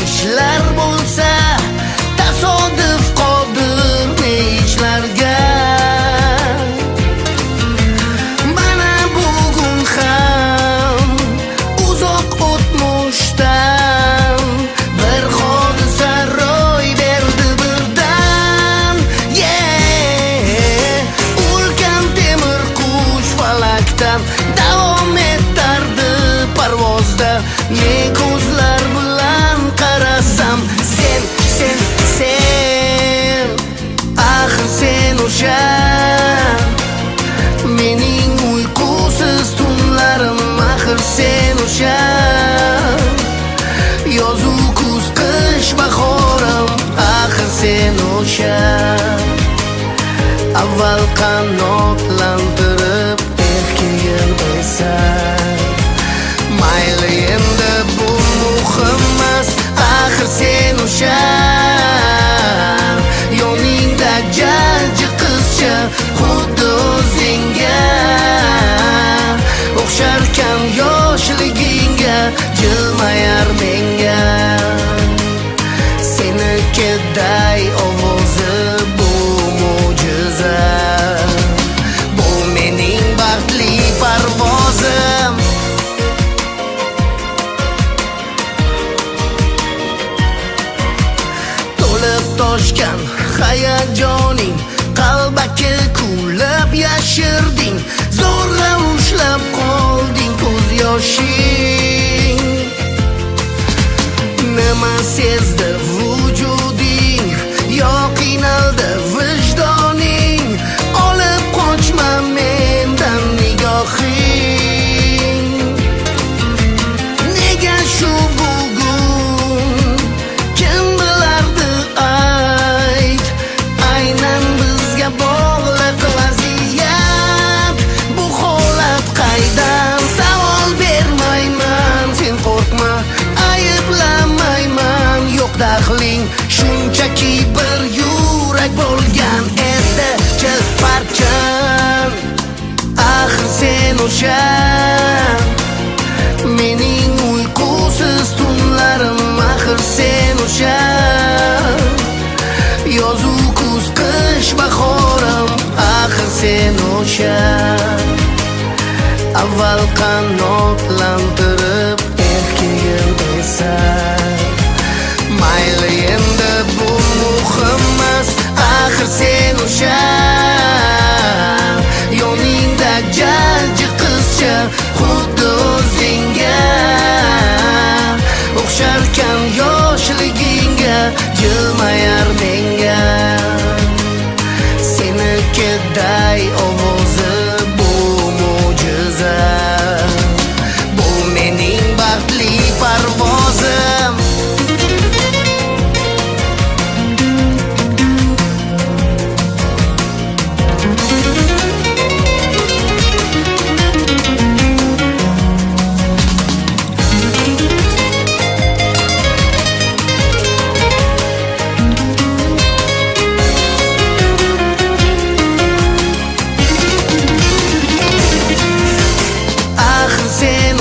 ishlar bo'lsa, tasodif qodir ne ishlarga. Mana bugun ham uzoq o'tmishdan bir hodisa ro'y berdi birdan. Ulkan temir qush falakdan davom etardi parvozda. Ne ko'zlar bilan qarasam, sen axir sen o'sha mening uyqusiz tunlarim, axir sen o'sha yozu kuz qish bahorim, axir sen o'sha avval qanotlantirib kelgansan. Mayli endi bu muhim emas, axir sen o'sha yoningda jajji qizcha, xuddi o'zingga o'xsharkan yoshligingga, jilmayar menga senikiday ovozi bu mo'jiza, bu mening baxtli parvozim. Toshgan hayajoning qalbaki kulib yashirding, zo'rla ushlab qolding ko'z yoshing. Nima sezdi vujuding, yo qiynaldi vijdoning, olib qochma mendan nigohing. Nega shu bugun kim bilardi ayt, aynan bizga bog'liq vaziyat. Bu holat qaydan, savol bermayman, sen qo'rqma, ayblamayman, yo'q daxling. Shunchaki bir yurak bo'lgan edi chilparchan, axir sen o'sha mening uyqusiz tunlarim, axir sen o'sha yozu kuz qish bahorim, axir sen o'sha avval qanotlantirib kelgansan. Mayli endi bu muhim emas, axir sen o'sha yoningda jajji qizcha, xuddi o'zingga o'xsharkan yoshligingga, jilmayar menga senikiday ovozi bu mo'jiza, bu mening baxtli parvozim.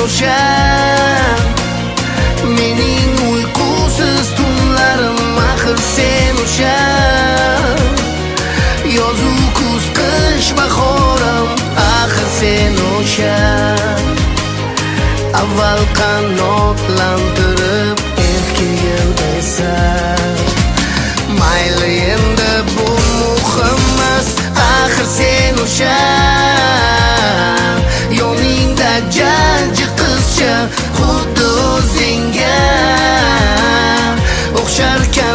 O'sha mening uyqusiz tunlarim, axir sen o'sha yozu kuz qish bahorim, axir sen o'sha avval qanotlantirib kelgansan. Mayli endi bu muhim emas, axir sen o'sha yoningda jajji qizcha, xuddi o'zingga o'xsharkan